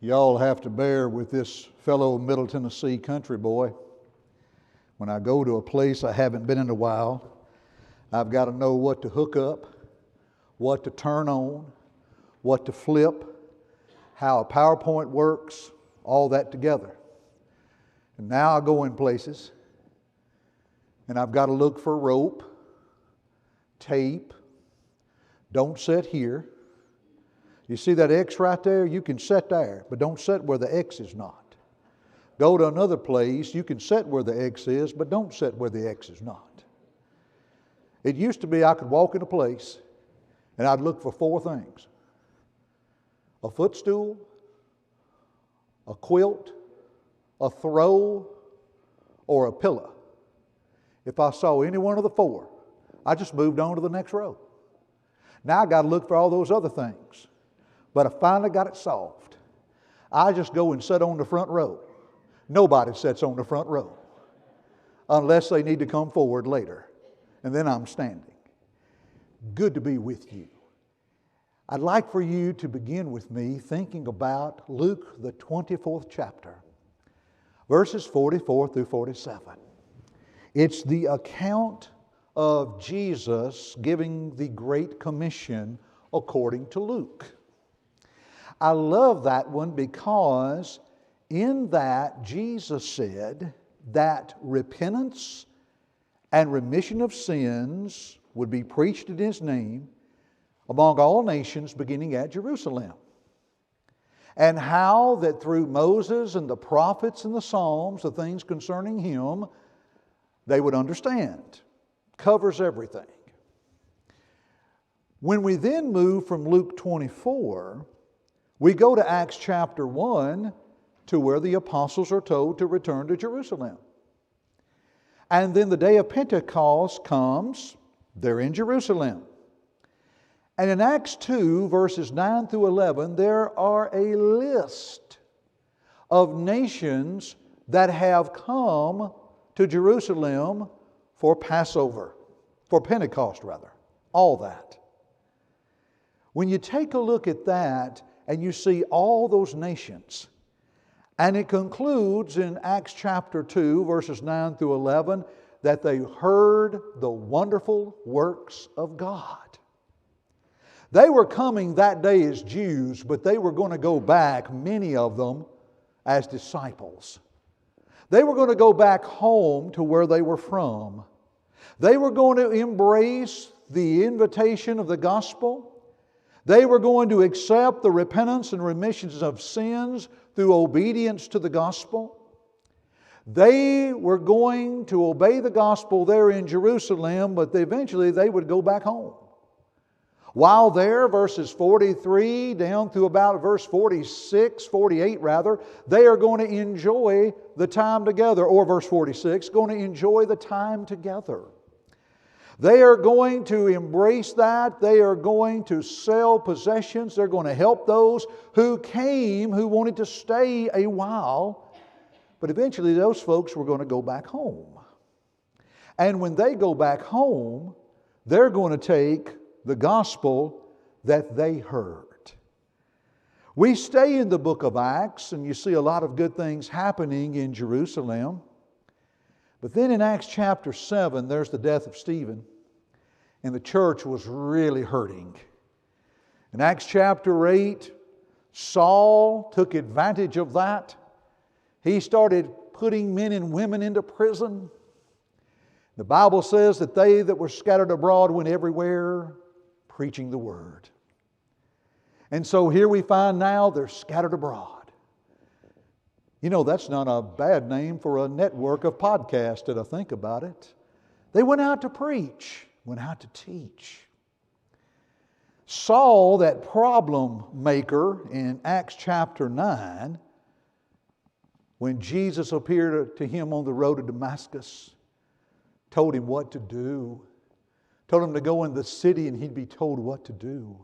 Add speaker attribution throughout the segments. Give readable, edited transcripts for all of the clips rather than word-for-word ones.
Speaker 1: Y'all have to bear with this fellow Middle Tennessee country boy. When I go to a place I haven't been in a while, I've got to know what to hook up, what to turn on, what to flip, how a PowerPoint works, all that together. And now I go in places and I've got to look for rope, tape. Don't sit here. You see that X right there? You can sit there, but don't sit where the X is not. Go to another place, you can sit where the X is, but don't sit where the X is not. It used to be I could walk in a place and I'd look for four things: a footstool, a quilt, a throw, or a pillow. If I saw any one of the four, I just moved on to the next row. Now I got to look for all those other things. But I finally got it solved. I just go and sit on the front row. Nobody sits on the front row unless they need to come forward later. And then I'm standing. Good to be with you. I'd like for you to begin with me thinking about Luke, the 24th chapter, verses 44 through 47. It's the account of Jesus giving the Great Commission according to Luke. I love that one because in that Jesus said that repentance and remission of sins would be preached in His name among all nations beginning at Jerusalem. And how that through Moses and the prophets and the Psalms, the things concerning Him, they would understand. Covers everything. When we then move from Luke 24, we go to Acts chapter 1 to where the apostles are told to return to Jerusalem. And then the day of Pentecost comes, they're in Jerusalem. And in Acts 2, verses 9 through 11, there are a list of nations that have come to Jerusalem for Passover, for Pentecost rather, all that. When you take a look at that and you see all those nations, and it concludes in Acts chapter 2, verses 9 through 11, that they heard the wonderful works of God. They were coming that day as Jews, but they were going to go back, many of them, as disciples. They were going to go back home to where they were from. They were going to embrace the invitation of the gospel. They were going to accept the repentance and remissions of sins through obedience to the gospel. They were going to obey the gospel there in Jerusalem, but eventually they would go back home. While there, verses 43 down through about verse 46, 48 rather, they are going to enjoy the time together, or verse 46, going to enjoy the time together. They are going to embrace that. They are going to sell possessions. They're going to help those who came, who wanted to stay a while. But eventually those folks were going to go back home. And when they go back home, they're going to take the gospel that they heard. We stay in the book of Acts, and you see a lot of good things happening in Jerusalem. But then in Acts chapter 7, there's the death of Stephen, and the church was really hurting. In Acts chapter 8, Saul took advantage of that. He started putting men and women into prison. The Bible says that they that were scattered abroad went everywhere preaching the word. And so here we find now they're scattered abroad. You know, that's not a bad name for a network of podcasts that I think about it. They went out to preach, went out to teach. Saul, that problem maker in Acts chapter 9, when Jesus appeared to him on the road to Damascus, told him what to do, told him to go in the city and he'd be told what to do.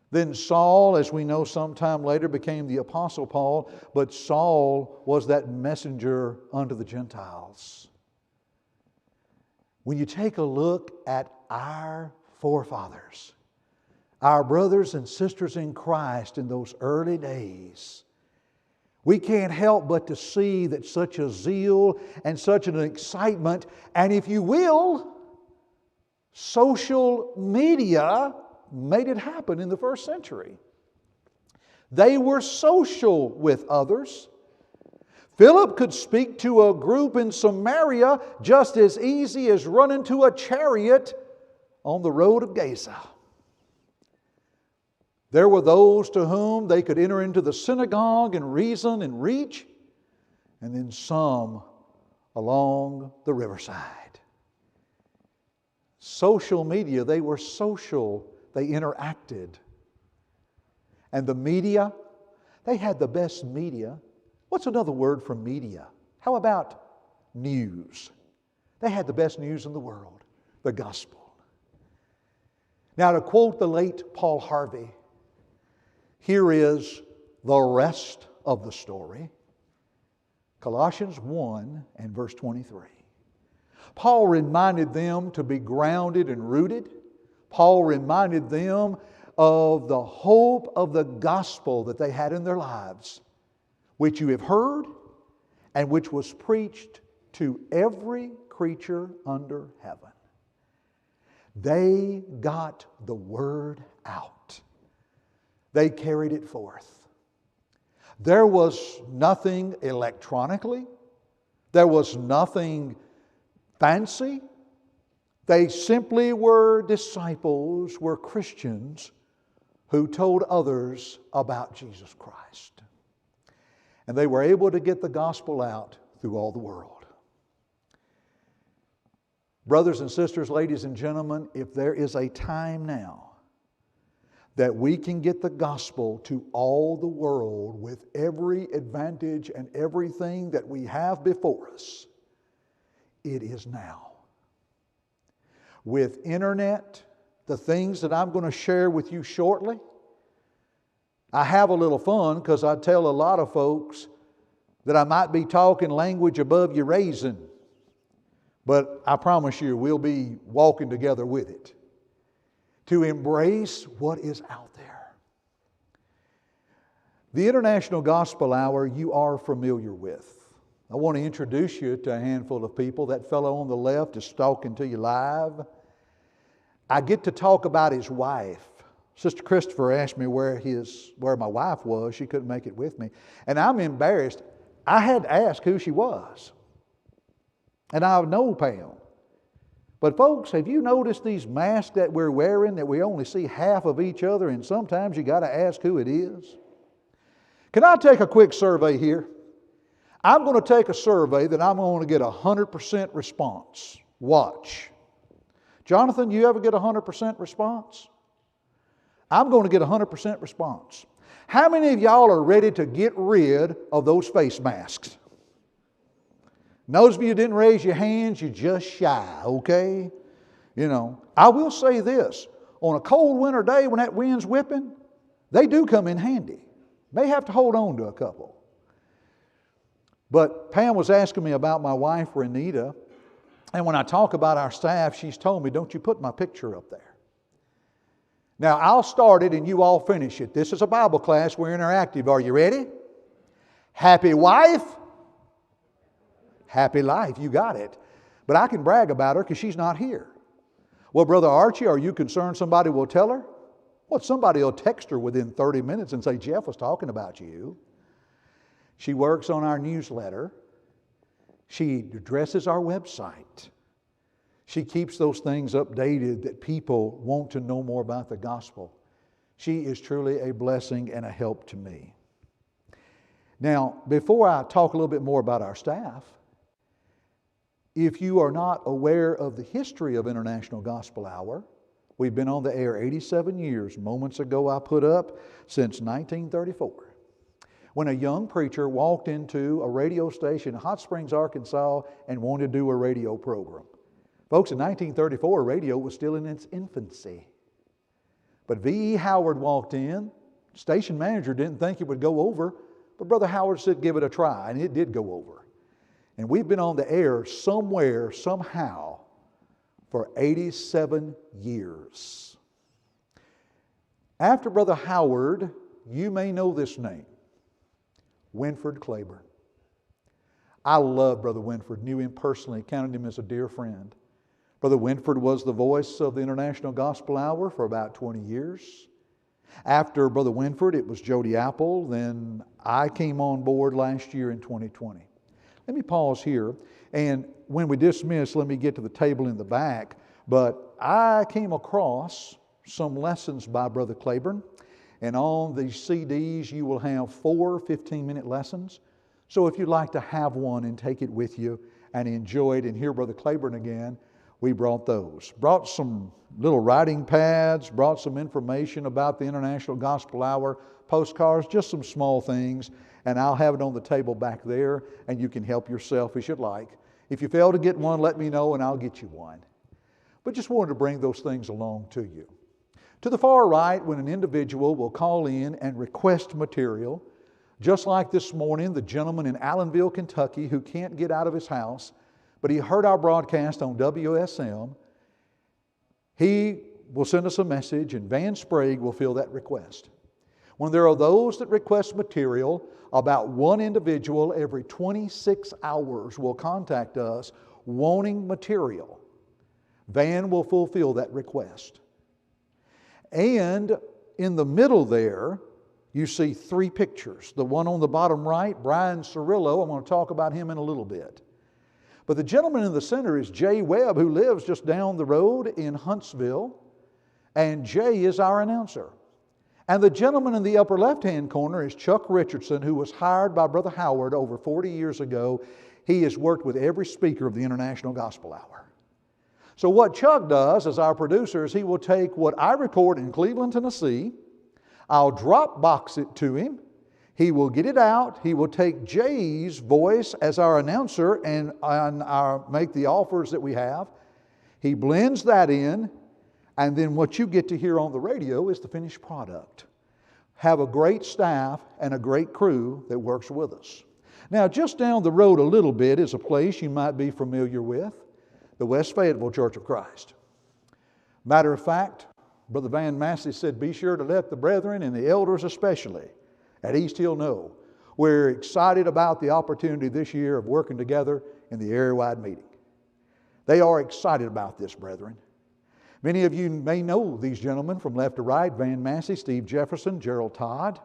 Speaker 1: Then Saul, as we know sometime later, became the Apostle Paul, but Saul was that messenger unto the Gentiles. When you take a look at our forefathers, our brothers and sisters in Christ in those early days, we can't help but to see that such a zeal and such an excitement, and if you will, social media made it happen in the first century. They were social with others. Philip could speak to a group in Samaria just as easy as running to a chariot on the road of Gaza. There were those to whom they could enter into the synagogue and reason and reach, and then some along the riverside. Social media, they were social, they interacted. And the media, they had the best media. What's another word for media? How about news? They had the best news in the world, the gospel. Now, to quote the late Paul Harvey, here is the rest of the story. Colossians 1 and verse 23. Paul reminded them to be grounded and rooted. Paul reminded them of the hope of the gospel that they had in their lives, which you have heard and which was preached to every creature under heaven. They got the word out. They carried it forth. There was nothing electronically. There was nothing fancy. They simply were disciples, were Christians who told others about Jesus Christ. And they were able to get the gospel out through all the world. Brothers and sisters, ladies and gentlemen, if there is a time now that we can get the gospel to all the world with every advantage and everything that we have before us, it is now. With internet, the things that I'm going to share with you shortly, I have a little fun because I tell a lot of folks that I might be talking language above your raisin, but I promise you we'll be walking together with it to embrace what is out there. The International Gospel Hour you are familiar with. I want to introduce you to a handful of people. That fellow on the left is talking to you live. I get to talk about his wife. Sister Christopher asked me where my wife was. She couldn't make it with me. And I'm embarrassed. I had to ask who she was. And I know Pam. But folks, have you noticed these masks that we're wearing that we only see half of each other, and sometimes you got to ask who it is? Can I take a quick survey here? I'm going to take a survey that I'm going to get 100% response. Watch. Jonathan, you ever get 100% response? I'm going to get 100% response. How many of y'all are ready to get rid of those face masks? Those of you who didn't raise your hands, you're just shy, okay? You know, I will say this. On a cold winter day when that wind's whipping, they do come in handy. May have to hold on to a couple. But Pam was asking me about my wife, Renita, and when I talk about our staff, she's told me, don't you put my picture up there. Now, I'll start it and you all finish it. This is a Bible class. We're interactive. Are you ready? Happy wife, happy life. You got it. But I can brag about her because she's not here. Well, Brother Archey, are you concerned somebody will tell her? Well, somebody will text her within 30 minutes and say, Jeff was talking about you. She works on our newsletter. She addresses our website. She keeps those things updated that people want to know more about the gospel. She is truly a blessing and a help to me. Now, before I talk a little bit more about our staff, if you are not aware of the history of International Gospel Hour, we've been on the air 87 years. Moments ago I put up since 1934. When a young preacher walked into a radio station in Hot Springs, Arkansas and wanted to do a radio program. Folks, in 1934, radio was still in its infancy. But V.E. Howard walked in. Station manager didn't think it would go over, but Brother Howard said give it a try, and it did go over. And we've been on the air somewhere, somehow, for 87 years. After Brother Howard, you may know this name. Winford Claiborne. I love Brother Winford, knew him personally, counted him as a dear friend. Brother Winford was the voice of the International Gospel Hour for about 20 years. After Brother Winford, it was Jody Apple. Then I came on board last year in 2020. Let me pause here, and when we dismiss, let me get to the table in the back. But I came across some lessons by Brother Claiborne, and on these CDs you will have 4 15-minute lessons. So if you'd like to have one and take it with you and enjoy it and hear Brother Claiborne again, we brought those. Brought some little writing pads, brought some information about the International Gospel Hour, postcards, just some small things, and I'll have it on the table back there, and you can help yourself as you'd like. If you fail to get one, let me know and I'll get you one. But just wanted to bring those things along to you. To the far right, when an individual will call in and request material, just like this morning, the gentleman in Allenville, Kentucky, who can't get out of his house, but he heard our broadcast on WSM, he will send us a message and Van Sprague will fill that request. When there are those that request material, about one individual every 26 hours will contact us wanting material. Van will fulfill that request. And in the middle there, you see 3 pictures. The one on the bottom right, Brian Cirillo, I'm going to talk about him in a little bit. But the gentleman in the center is Jay Webb, who lives just down the road in Huntsville. And Jay is our announcer. And the gentleman in the upper left-hand corner is Chuck Richardson, who was hired by Brother Howard over 40 years ago. He has worked with every speaker of the International Gospel Hour. So what Chuck does as our producer is he will take what I record in Cleveland, Tennessee. I'll drop box it to him. He will get it out. He will take Jay's voice as our announcer and make the offers that we have. He blends that in, and then what you get to hear on the radio is the finished product. Have a great staff and a great crew that works with us. Now, just down the road a little bit is a place you might be familiar with, the West Fayetteville Church of Christ. Matter of fact, Brother Van Massey said, be sure to let the brethren and the elders especially at East Hill know we're excited about the opportunity this year of working together in the area-wide meeting. They are excited about this, brethren. Many of you may know these gentlemen from left to right, Van Massey, Steve Jefferson, Gerald Todd.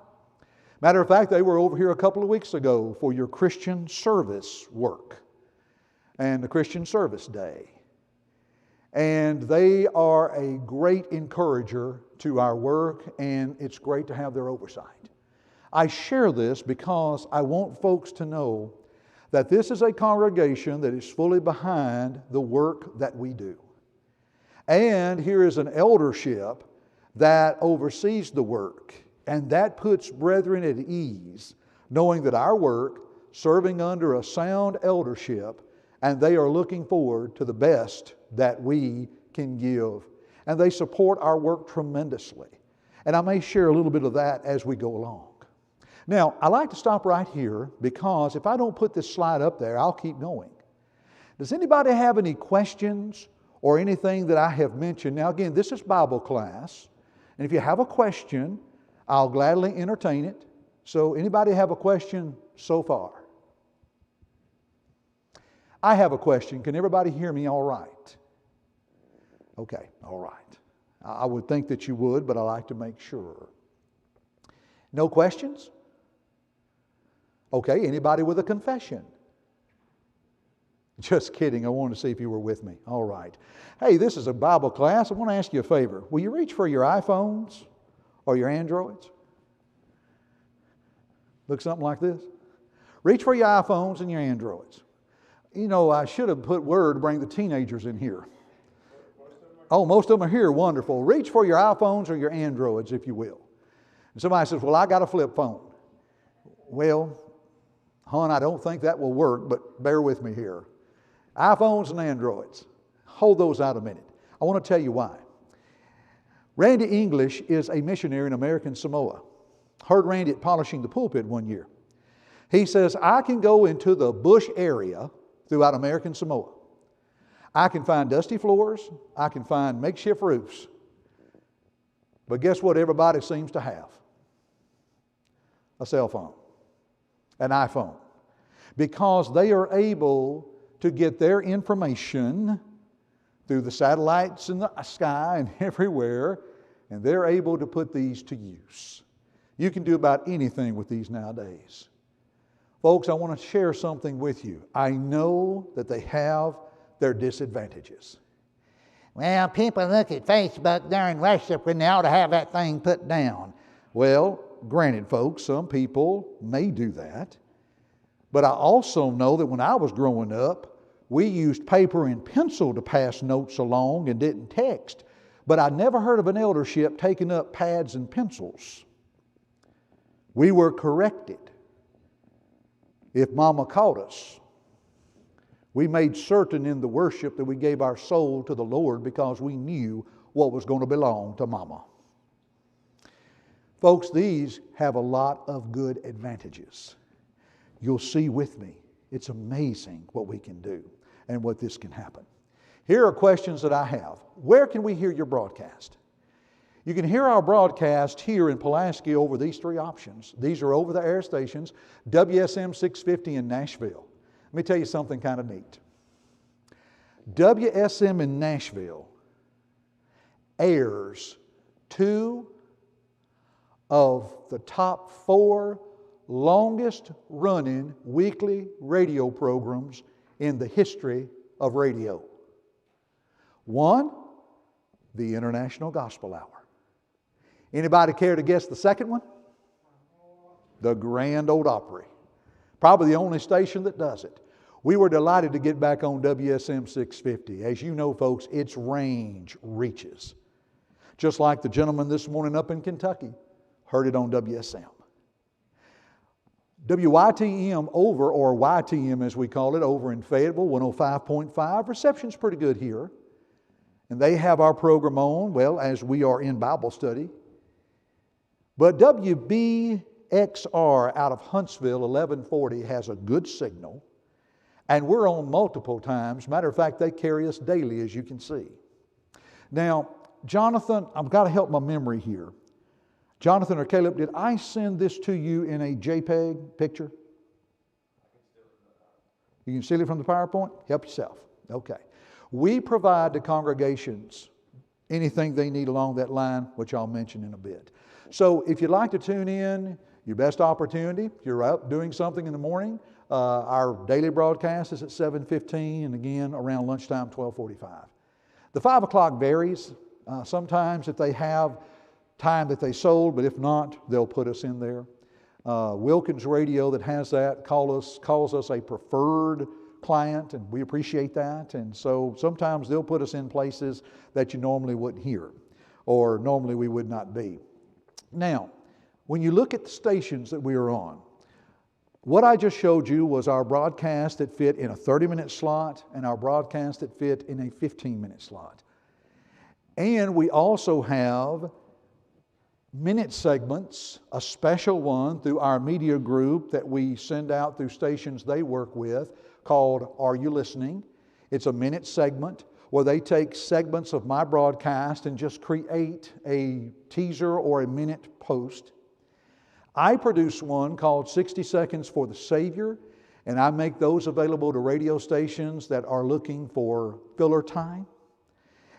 Speaker 1: Matter of fact, they were over here a couple of weeks ago for your Christian service work and the Christian Service Day. And they are a great encourager to our work, and it's great to have their oversight. I share this because I want folks to know that this is a congregation that is fully behind the work that we do. And here is an eldership that oversees the work, and that puts brethren at ease, knowing that our work, serving under a sound eldership, and they are looking forward to the best that we can give. And they support our work tremendously. And I may share a little bit of that as we go along. Now, I like to stop right here because if I don't put this slide up there, I'll keep going. Does anybody have any questions or anything that I have mentioned? Now, again, this is Bible class. And if you have a question, I'll gladly entertain it. So anybody have a question so far? I have a question. Can everybody hear me all right? Okay, all right. I would think that you would, but I like to make sure. No questions? Okay, anybody with a confession? Just kidding. I wanted to see if you were with me. All right. Hey, this is a Bible class. I want to ask you a favor. Will you reach for your iPhones or your Androids? Look something like this. Reach for your iPhones and your Androids. You know, I should have put word to bring the teenagers in here. Oh, most of them are here. Wonderful. Reach for your iPhones or your Androids, if you will. And somebody says, well, I got a flip phone. Well, hon, I don't think that will work, but bear with me here. iPhones and Androids. Hold those out a minute. I want to tell you why. Randy English is a missionary in American Samoa. Heard Randy at Polishing the Pulpit one year. He says, I can go into the bush area throughout American Samoa. I can find dusty floors. I can find makeshift roofs. But guess what everybody seems to have? A cell phone. an iPhone, because they are able to get their information through the satellites in the sky and everywhere, and they're able to put these to use. You can do about anything with these nowadays. Folks, I want to share something with you. I know that they have their disadvantages.
Speaker 2: Well, people look at Facebook during worship when they ought to have that thing put down.
Speaker 1: Well, granted, folks, some people may do that. But I also know that when I was growing up, we used paper and pencil to pass notes along and didn't text. But I never heard of an eldership taking up pads and pencils. We were corrected. If Mama caught us, we made certain in the worship that we gave our soul to the Lord because we knew what was going to belong to Mama. Folks, these have a lot of good advantages. You'll see with me, it's amazing what we can do and what this can happen. Here are questions that I have. Where can we hear your broadcast? You can hear our broadcast here in Pulaski over these three options. These are over-the-air stations, WSM 650 in Nashville. Let me tell you something kind of neat. WSM in Nashville airs 2 of the top 4 longest running weekly radio programs in the history of radio. 1, the International Gospel Hour. Anybody care to guess the second one? The Grand Ole Opry. Probably the only station that does it. We were delighted to get back on WSM 650. As you know, folks, its range reaches. Just like the gentleman this morning up in Kentucky heard it on WSM. WYTM over, or YTM as we call it, over in Fayetteville, 105.5. Reception's pretty good here. And they have our program on, well, as we are in Bible study. But WBXR out of Huntsville, 1140, has a good signal. And we're on multiple times. Matter of fact, they carry us daily, as you can see. Now, Jonathan, I've got to help my memory here. Jonathan or Caleb, did I send this to you in a JPEG picture? You can steal it from the PowerPoint? Help yourself. Okay. We provide the congregations anything they need along that line, which I'll mention in a bit. So if you'd like to tune in, your best opportunity, if you're out doing something in the morning, our daily broadcast is at 7:15 and again around lunchtime, 12:45. The 5 o'clock varies. Sometimes if they have time that they sold, but if not, they'll put us in there. Wilkins Radio that has that calls us a preferred client, and we appreciate that. And so sometimes they'll put us in places that you normally wouldn't hear, or normally we would not be. Now, when you look at the stations that we are on, what I just showed you was our broadcast that fit in a 30-minute slot and our broadcast that fit in a 15-minute slot. And we also have minute segments, a special one through our media group that we send out through stations they work with called Are You Listening? It's a minute segment where they take segments of my broadcast and just create a teaser or a minute post. I produce one called 60 Seconds for the Savior, and I make those available to radio stations that are looking for filler time.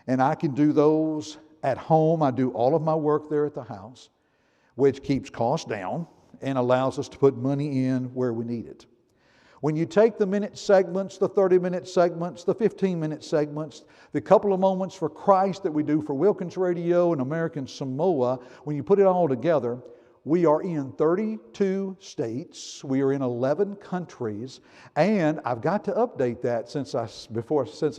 Speaker 1: And I can do those at home. I do all of my work there at the house, which keeps costs down and allows us to put money in where we need it. When you take the minute segments, the 30-minute segments, the 15-minute segments, the couple of moments for Christ that we do for Wilkins Radio and American Samoa, when you put it all together, we are in 32 states. We are in 11 countries. And I've got to update that since I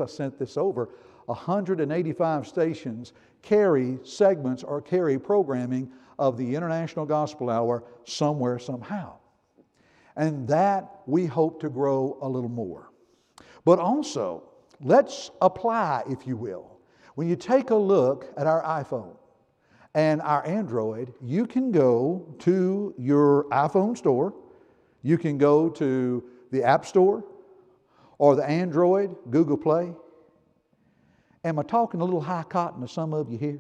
Speaker 1: sent this over. 185 stations carry segments or carry programming of the International Gospel Hour somewhere, somehow. And that we hope to grow a little more. But also, let's apply, if you will. When you take a look at our iPhone and our Android, you can go to your iPhone store, you can go to the App Store or the Android, Google Play. Am I talking a little high cotton to some of you here?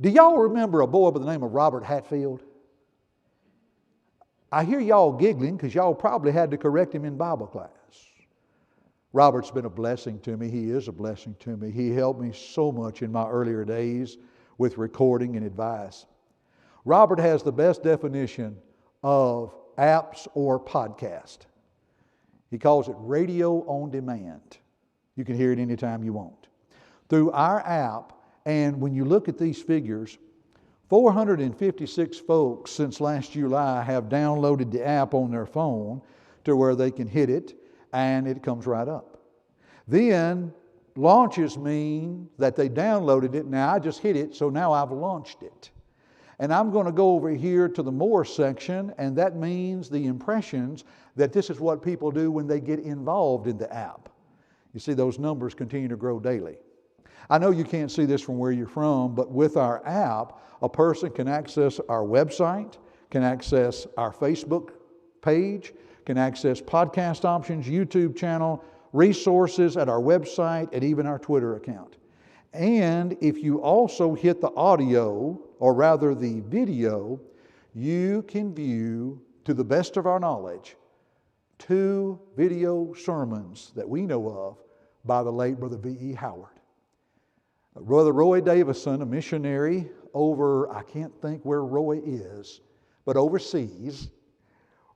Speaker 1: Do y'all remember a boy by the name of Robert Hatfield? I hear y'all giggling because y'all probably had to correct him in Bible class. Robert's been a blessing to me. He is a blessing to me. He helped me so much in my earlier days with recording and advice. Robert has the best definition of apps or podcast. He calls it radio on demand. You can hear it anytime you want. Through our app, and when you look at these figures, 456 folks since last July have downloaded the app on their phone to where they can hit it and it comes right up. Then launches mean that they downloaded it. Now I just hit it, so now I've launched it. And I'm going to go over here to the more section, and that means the impressions that this is what people do when they get involved in the app. You see, those numbers continue to grow daily. I know you can't see this from where you're from, but with our app, a person can access our website, can access our Facebook page, can access podcast options, YouTube channel, resources at our website, and even our Twitter account. And if you also hit the audio, or rather the video, you can view, to the best of our knowledge, 2 video sermons that we know of by the late Brother V.E. Howard. Brother Roy Davison, a missionary over, I can't think where Roy is, but overseas,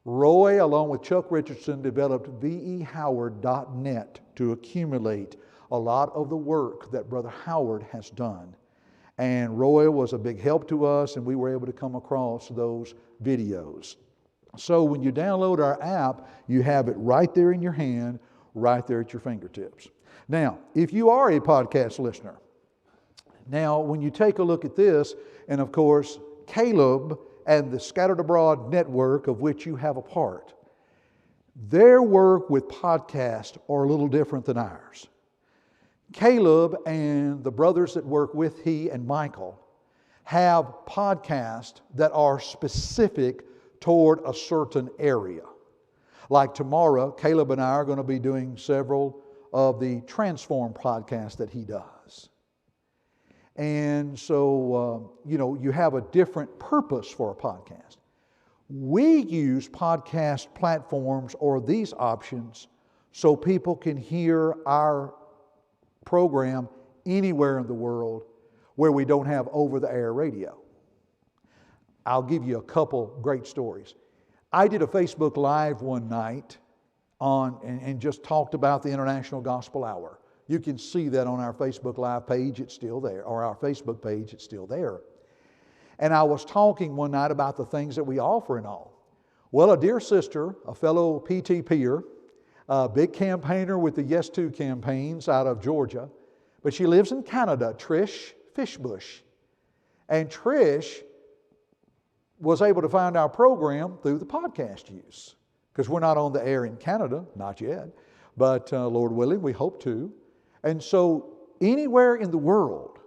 Speaker 1: Roy, along with Chuck Richardson, developed vehoward.net to accumulate a lot of the work that Brother Howard has done. And Roy was a big help to us, and we were able to come across those videos. So when you download our app, you have it right there in your hand, right there at your fingertips. Now, if you are a podcast listener, now when you take a look at this, and of course, Caleb and the Scattered Abroad network of which you have a part, their work with podcast are a little different than ours. Caleb and the brothers that work with he and Michael have podcasts that are specific toward a certain area. Like tomorrow, Caleb and I are going to be doing several of the Transform podcasts that he does. And so, you have a different purpose for a podcast. We use podcast platforms or these options so people can hear our program anywhere in the world where we don't have over-the-air radio. I'll give you a couple great stories. I did a Facebook Live one night and just talked about the International Gospel Hour. You can see that on our Facebook Live page, it's still there, or our Facebook page, it's still there. And I was talking one night about the things that we offer and all. Well, a dear sister, a fellow PTPer, a big campaigner with the Yes To campaigns out of Georgia, but she lives in Canada, Trish Fishbush. And Trish was able to find our program through the podcast use, because we're not on the air in Canada, not yet, but Lord willing, we hope to. And so anywhere in the world,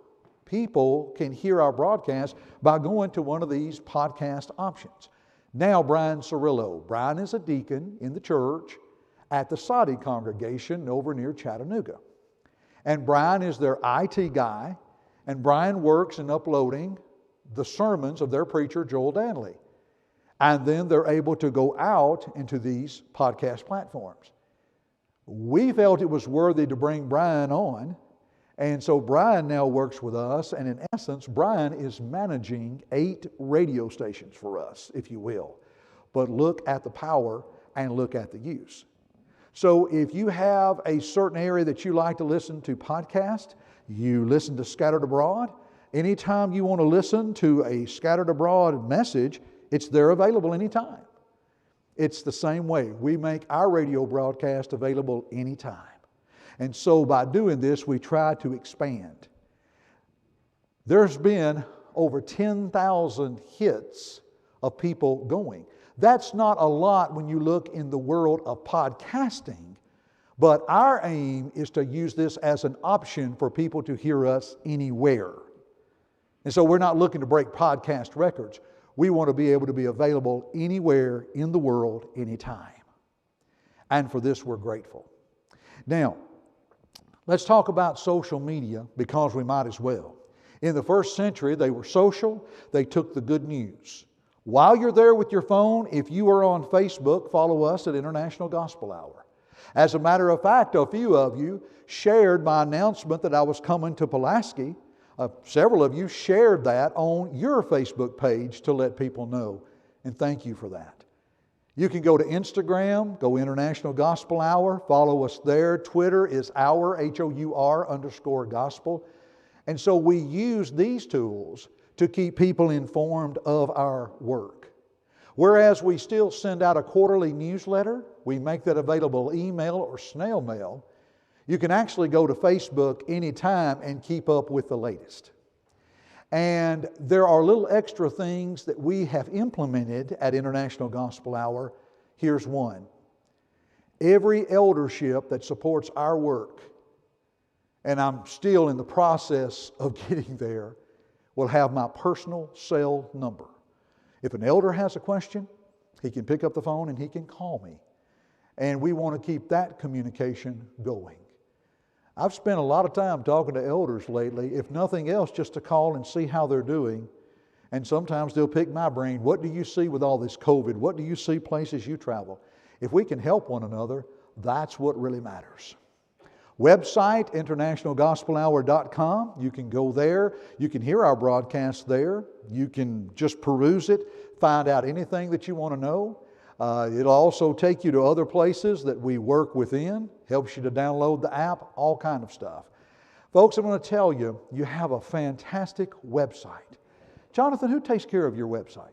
Speaker 1: people can hear our broadcast by going to one of these podcast options. Now, Brian Cirillo. Brian is a deacon in the church at the Saudi congregation over near Chattanooga. And Brian is their IT guy, and Brian works in uploading the sermons of their preacher, Joel Danley. And then they're able to go out into these podcast platforms. We felt it was worthy to bring Brian on, and so Brian now works with us, and in essence, Brian is managing 8 radio stations for us, if you will. But look at the power and look at the use. So if you have a certain area that you like to listen to podcast, you listen to Scattered Abroad. Anytime you want to listen to a Scattered Abroad message, it's there available anytime. It's the same way. We make our radio broadcast available anytime. And so by doing this, we try to expand. There's been over 10,000 hits of people going. That's not a lot when you look in the world of podcasting, but our aim is to use this as an option for people to hear us anywhere. And so we're not looking to break podcast records. We want to be able to be available anywhere in the world, anytime. And for this, we're grateful. Now, let's talk about social media, because we might as well. In the first century, they were social. They took the good news. While you're there with your phone, if you are on Facebook, follow us at International Gospel Hour. As a matter of fact, a few of you shared my announcement that I was coming to Pulaski. Several of you shared that on your Facebook page to let people know. And thank you for that. You can go to Instagram, go International Gospel Hour, follow us there. Twitter is our, HOUR_gospel. And so we use these tools to keep people informed of our work. Whereas we still send out a quarterly newsletter, we make that available email or snail mail. You can actually go to Facebook anytime and keep up with the latest. And there are little extra things that we have implemented at International Gospel Hour. Here's one. Every eldership that supports our work, and I'm still in the process of getting there, will have my personal cell number. If an elder has a question, he can pick up the phone and he can call me. And we want to keep that communication going. I've spent a lot of time talking to elders lately, if nothing else, just to call and see how they're doing. And sometimes they'll pick my brain. What do you see with all this COVID? What do you see places you travel? If we can help one another, that's what really matters. Website, internationalgospelhour.com. You can go there. You can hear our broadcast there. You can just peruse it, find out anything that you want to know. It'll also take you to other places that we work within, helps you to download the app, all kind of stuff. Folks, I'm going to tell you, you have a fantastic website. Jonathan, who takes care of your website?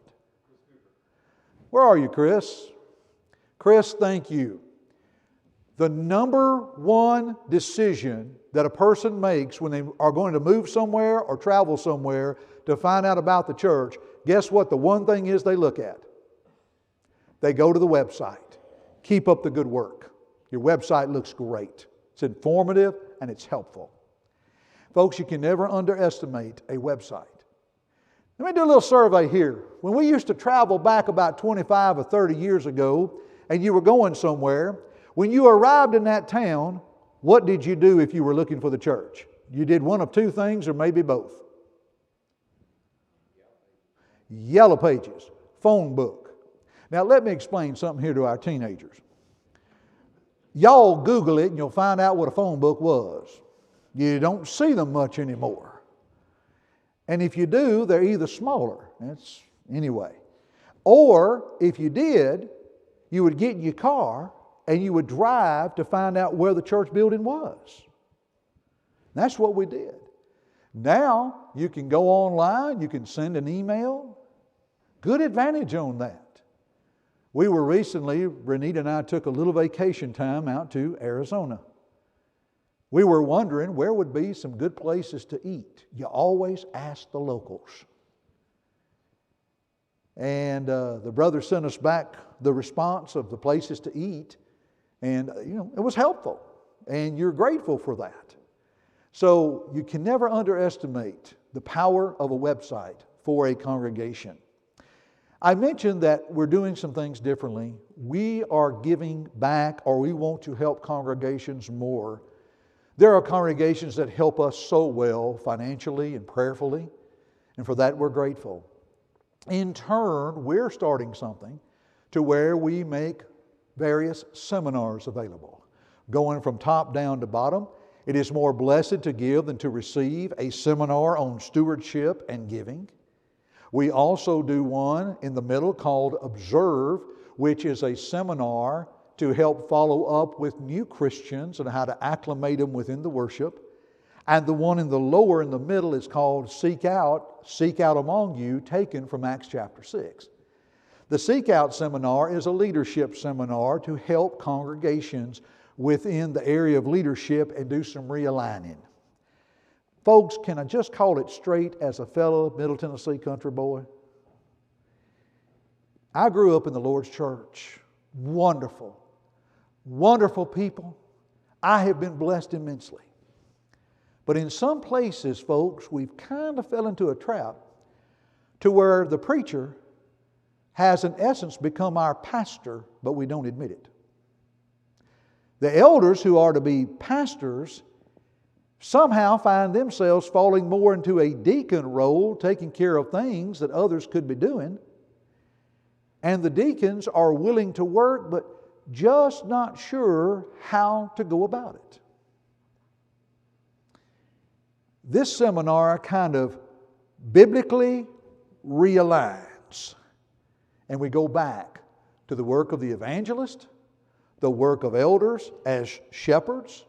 Speaker 1: Where are you, Chris? Chris, thank you. The number one decision that a person makes when they are going to move somewhere or travel somewhere to find out about the church, guess what the one thing is they look at? They go to the website. Keep up the good work. Your website looks great. It's informative and it's helpful. Folks, you can never underestimate a website. Let me do a little survey here. When we used to travel back about 25 or 30 years ago and you were going somewhere, when you arrived in that town, what did you do if you were looking for the church? You did one of two things or maybe both. Yellow pages, phone book. Now let me explain something here to our teenagers. Y'all Google it and you'll find out what a phone book was. You don't see them much anymore. And if you do, they're either smaller. Anyway. Or if you did, you would get in your car and you would drive to find out where the church building was. That's what we did. Now you can go online, you can send an email. Good advantage on that. We were recently, Renita and I took a little vacation time out to Arizona. We were wondering where would be some good places to eat. You always ask the locals. And the brother sent us back the response of the places to eat. And, it was helpful. And you're grateful for that. So you can never underestimate the power of a website for a congregation. I mentioned that we're doing some things differently. We are giving back, or we want to help congregations more. There are congregations that help us so well financially and prayerfully, and for that we're grateful. In turn, we're starting something to where we make various seminars available. Going from top down to bottom, it is more blessed to give than to receive a seminar on stewardship and giving. We also do one in the middle called Observe, which is a seminar to help follow up with new Christians and how to acclimate them within the worship. And the one in the lower in the middle is called Seek Out Among You, taken from Acts chapter 6. The Seek Out seminar is a leadership seminar to help congregations within the area of leadership and do some realigning. Folks, can I just call it straight as a fellow Middle Tennessee country boy? I grew up in the Lord's church. Wonderful, wonderful people. I have been blessed immensely. But in some places, folks, we've kind of fell into a trap to where the preacher has in essence become our pastor, but we don't admit it. The elders who are to be pastors somehow find themselves falling more into a deacon role, taking care of things that others could be doing. And the deacons are willing to work, but just not sure how to go about it. This seminar kind of biblically realigns. And we go back to the work of the evangelist, the work of elders as shepherds,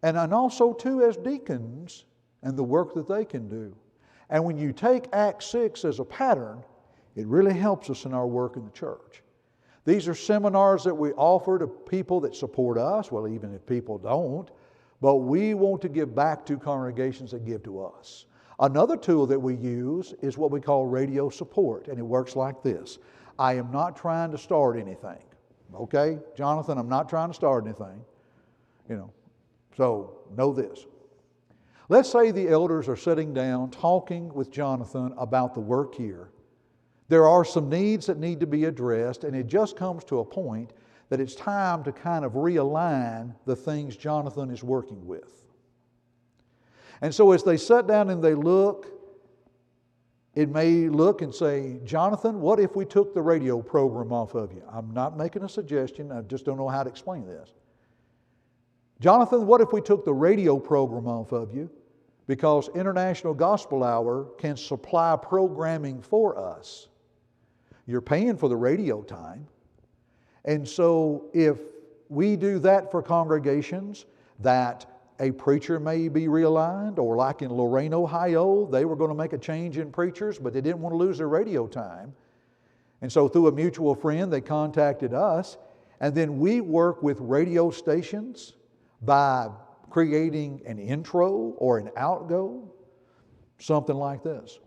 Speaker 1: and also too as deacons and the work that they can do. And when you take Acts 6 as a pattern, it really helps us in our work in the church. These are seminars that we offer to people that support us, well, even if people don't, but we want to give back to congregations that give to us. Another tool that we use is what we call radio support, and it works like this. I am not trying to start anything. Okay, Jonathan, I'm not trying to start anything. So know this. Let's say the elders are sitting down talking with Jonathan about the work here. There are some needs that need to be addressed, and it just comes to a point that it's time to kind of realign the things Jonathan is working with. And so as they sit down and they look, it may look and say, Jonathan, what if we took the radio program off of you? I'm not making a suggestion. I just don't know how to explain this. Jonathan, what if we took the radio program off of you? Because International Gospel Hour can supply programming for us. You're paying for the radio time. And so if we do that for congregations, that a preacher may be realigned, or like in Lorain, Ohio, they were going to make a change in preachers, but they didn't want to lose their radio time. And so through a mutual friend, they contacted us, and then we work with radio stations by creating an intro or an outgo, something like this.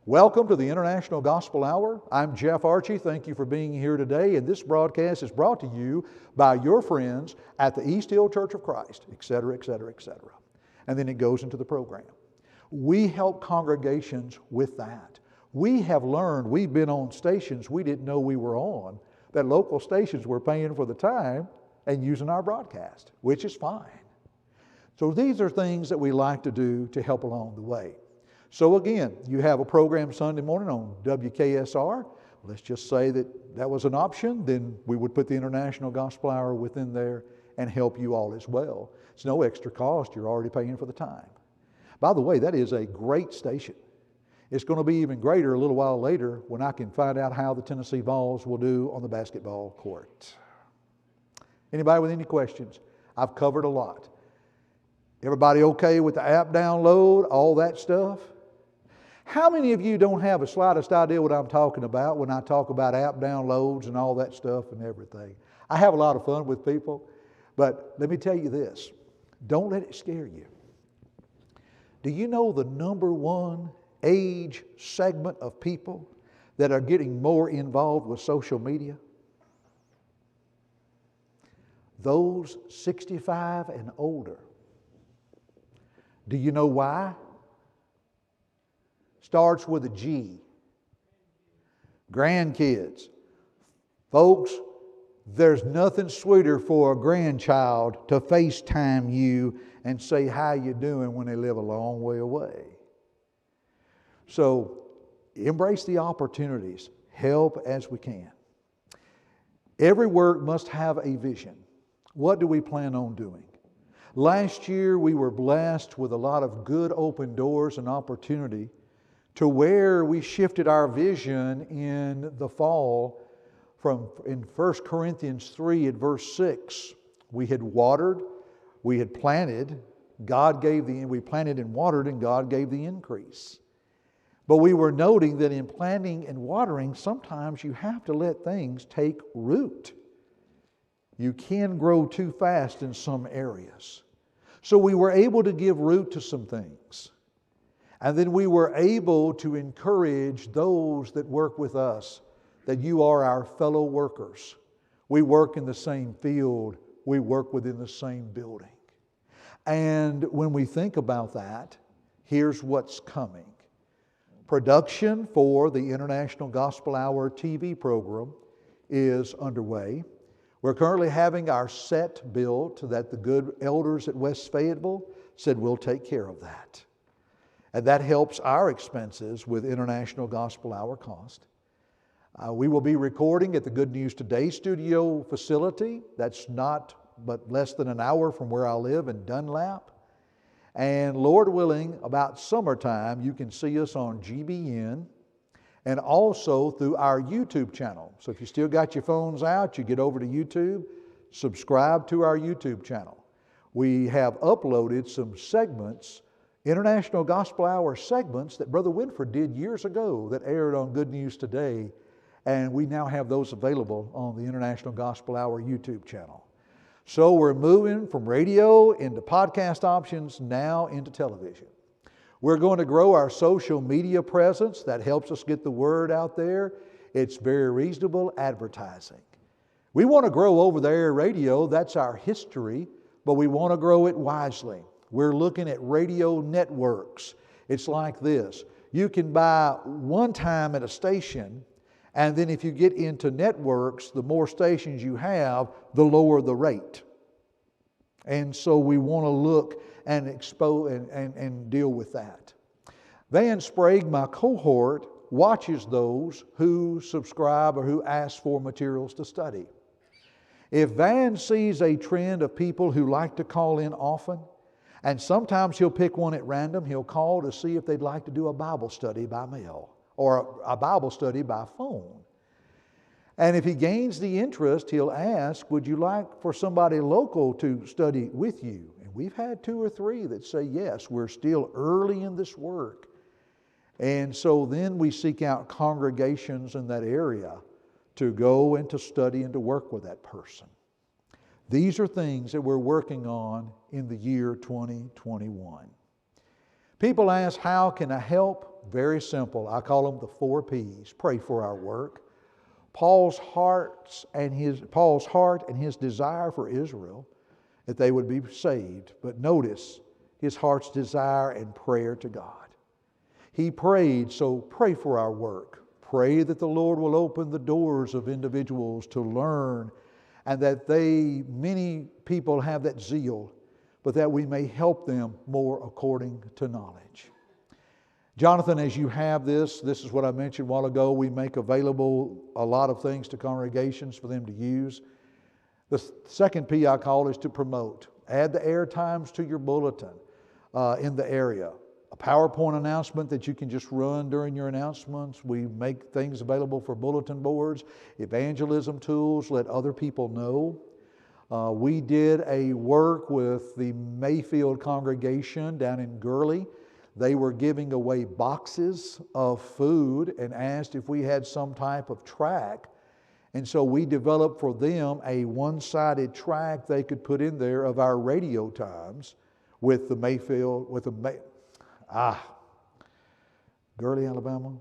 Speaker 1: Welcome to the International Gospel Hour. I'm Jeff Archey. Thank you for being here today. And this broadcast is brought to you by your friends at the East Hill Church of Christ, etc., etc., etc. And then it goes into the program. We help congregations with that. We have learned, we've been on stations we didn't know we were on, that local stations were paying for the time and using our broadcast, which is fine. So these are things that we like to do to help along the way. So again, you have a program Sunday morning on WKSR. Let's just say that was an option. Then we would put the International Gospel Hour within there and help you all as well. It's no extra cost. You're already paying for the time. By the way, that is a great station. It's going to be even greater a little while later when I can find out how the Tennessee Vols will do on the basketball court. Anybody with any questions? I've covered a lot. Everybody okay with the app download, all that stuff? How many of you don't have a slightest idea what I'm talking about when I talk about app downloads and all that stuff and everything? I have a lot of fun with people, but let me tell you this. Don't let it scare you. Do you know the number one age segment of people that are getting more involved with social media? Those 65 and older. Do you know why? Starts with a G. Grandkids. Folks, there's nothing sweeter for a grandchild to FaceTime you and say how you doing when they live a long way away. So embrace the opportunities. Help as we can. Every work must have a vision. What do we plan on doing? Last year we were blessed with a lot of good open doors and opportunity to where we shifted our vision in the fall from in 1 Corinthians 3 at verse 6. We had watered, we had planted, we planted and watered and God gave the increase. But we were noting that in planting and watering, sometimes you have to let things take root. You can grow too fast in some areas. So we were able to give root to some things. And then we were able to encourage those that work with us that you are our fellow workers. We work in the same field. We work within the same building. And when we think about that, here's what's coming. Production for the International Gospel Hour TV program is underway. We're currently having our set built that the good elders at West Fayetteville said we'll take care of that. And that helps our expenses with International Gospel Hour cost. We will be recording at the Good News Today studio facility. That's not but less than an hour from where I live in Dunlap. And Lord willing, about summertime, you can see us on GBN and also through our YouTube channel. So if you still got your phones out, you get over to YouTube, subscribe to our YouTube channel. We have uploaded some segments, International Gospel Hour segments that Brother Winford did years ago that aired on Good News Today. And we now have those available on the International Gospel Hour YouTube channel. So we're moving from radio into podcast options, now into television. We're going to grow our social media presence. That helps us get the word out there. It's very reasonable advertising. We want to grow over the air radio. That's our history, but we want to grow it wisely. We're looking at radio networks. It's like this. You can buy one time at a station, and then if you get into networks, the more stations you have, the lower the rate. And so we want to look and expose and deal with that. Van Sprague, my cohort, watches those who subscribe or who ask for materials to study. If Van sees a trend of people who like to call in often, and sometimes he'll pick one at random, he'll call to see if they'd like to do a Bible study by mail or a Bible study by phone. And if he gains the interest, he'll ask, would you like for somebody local to study with you? And we've had 2 or 3 that say, yes, we're still early in this work. And so then we seek out congregations in that area to go and to study and to work with that person. These are things that we're working on in the year 2021. People ask, how can I help? Very simple. I call them the 4 P's. Pray for our work. Paul's heart and his desire for Israel, that they would be saved. But notice his heart's desire and prayer to God. He prayed, so pray for our work. Pray that the Lord will open the doors of individuals to learn, and that many people have that zeal, but that we may help them more according to knowledge. Jonathan, as you have this is what I mentioned a while ago. We make available a lot of things to congregations for them to use. The second P I call is to promote. Add the air times to your bulletin in the area. A PowerPoint announcement that you can just run during your announcements. We make things available for bulletin boards, evangelism tools, let other people know. We did a work with the Mayfield congregation down in Gurley. They were giving away boxes of food and asked if we had some type of track. And so we developed for them a one-sided track they could put in there of our radio times with the Mayfield, Gurley, Alabama?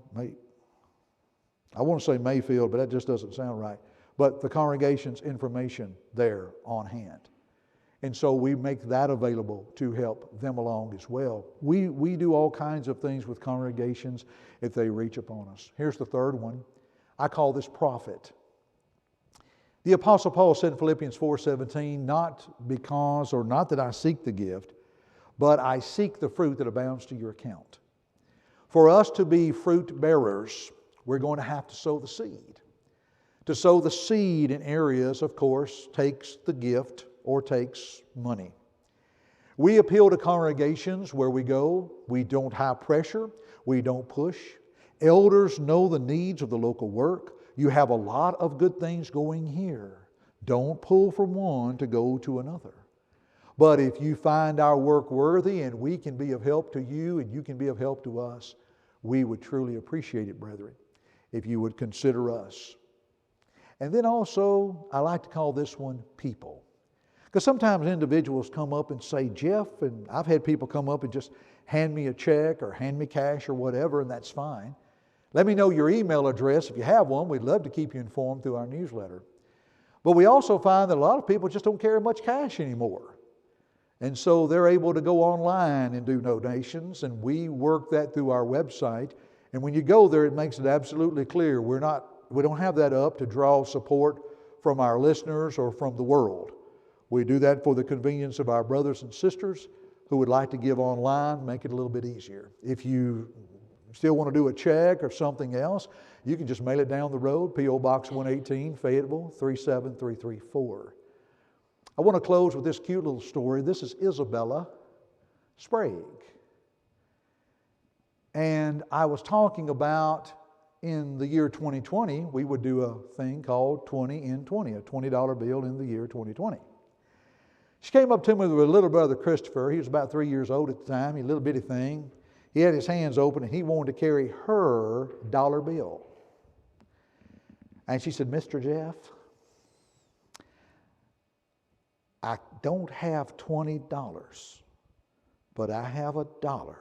Speaker 1: I want to say Mayfield, but that just doesn't sound right. But the congregation's information there on hand. And so we make that available to help them along as well. We do all kinds of things with congregations if they reach upon us. Here's the third one. I call this profit. The Apostle Paul said in Philippians 4:17, not that I seek the gift, but I seek the fruit that abounds to your account. For us to be fruit bearers, we're going to have to sow the seed. To sow the seed in areas, of course, takes the gift or takes money. We appeal to congregations where we go. We don't high pressure. We don't push. Elders know the needs of the local work. You have a lot of good things going here. Don't pull from one to go to another. But if you find our work worthy and we can be of help to you and you can be of help to us, we would truly appreciate it, brethren, if you would consider us. And then also, I like to call this one people. Because sometimes individuals come up and say, Jeff, and I've had people come up and just hand me a check or hand me cash or whatever, and that's fine. Let me know your email address if you have one. We'd love to keep you informed through our newsletter. But we also find that a lot of people just don't carry much cash anymore. And so they're able to go online and do donations, and we work that through our website. And when you go there, it makes it absolutely clear we don't have that up to draw support from our listeners or from the world. We do that for the convenience of our brothers and sisters who would like to give online, make it a little bit easier. If you still want to do a check or something else, You can just mail it down the road, P.O. Box 118, Fayetteville, 37334. I want to close with this cute little story. This is Isabella Sprague. And I was talking about in the year 2020, we would do a thing called 20 in 20, a $20 bill in the year 2020. She came up to me with her little brother Christopher. He was about 3 years old at the time, a little bitty thing. He had his hands open and he wanted to carry her dollar bill. And she said, Mr. Jeff, I don't have $20, but I have $1.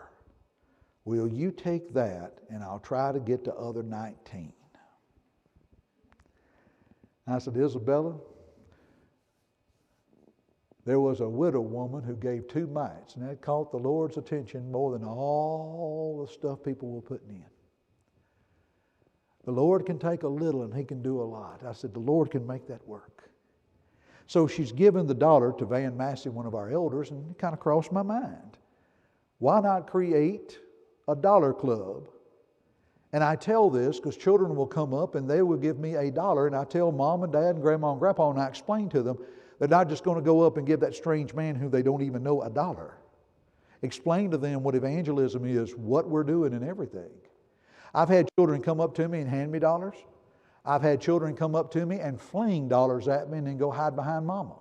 Speaker 1: Will you take that and I'll try to get the other 19? I said, Isabella, there was a widow woman who gave 2 mites, and that caught the Lord's attention more than all the stuff people were putting in. The Lord can take a little and He can do a lot. I said, the Lord can make that work. So she's given the $1 to Van Massey, one of our elders, and it kind of crossed my mind. Why not create a dollar club? And I tell this because children will come up and they will give me $1, and I tell mom and dad and grandma and grandpa, and I explain to them, they're not just going to go up and give that strange man who they don't even know $1. Explain to them what evangelism is, what we're doing and everything. I've had children come up to me and hand me dollars. I've had children come up to me and fling dollars at me and then go hide behind mama.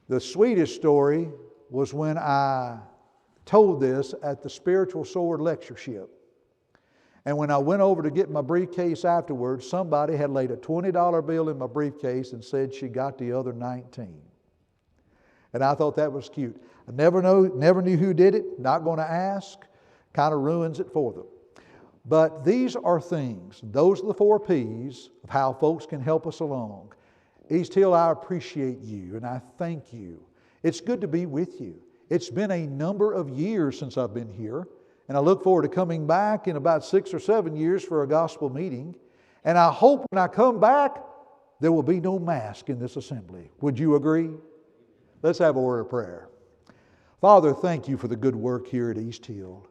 Speaker 1: The sweetest story was when I told this at the Spiritual Sword Lectureship. And when I went over to get my briefcase afterwards, somebody had laid a $20 bill in my briefcase and said she got the other 19. And I thought that was cute. I never knew who did it, not going to ask, kind of ruins it for them. But these are things, those are the 4 P's of how folks can help us along. East Hill, I appreciate you and I thank you. It's good to be with you. It's been a number of years since I've been here, and I look forward to coming back in about 6 or 7 years for a gospel meeting. And I hope when I come back, there will be no mask in this assembly. Would you agree? Let's have a word of prayer. Father, thank you for the good work here at East Hill.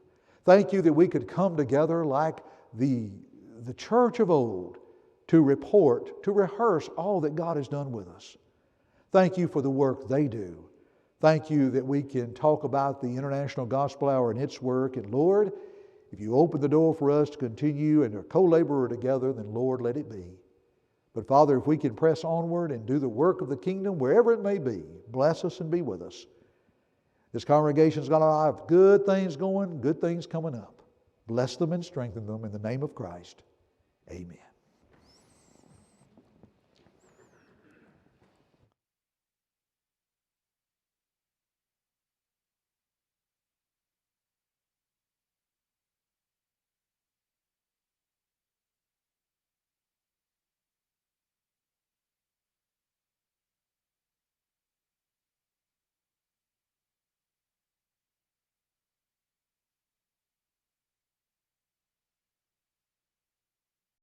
Speaker 1: Thank you that we could come together like the church of old to report, to rehearse all that God has done with us. Thank you for the work they do. Thank you that we can talk about the International Gospel Hour and its work. And Lord, if you open the door for us to continue and to co-laborer together, then Lord, let it be. But Father, if we can press onward and do the work of the kingdom wherever it may be, bless us and be with us. This congregation's got a lot of good things going, good things coming up. Bless them and strengthen them in the name of Christ. Amen.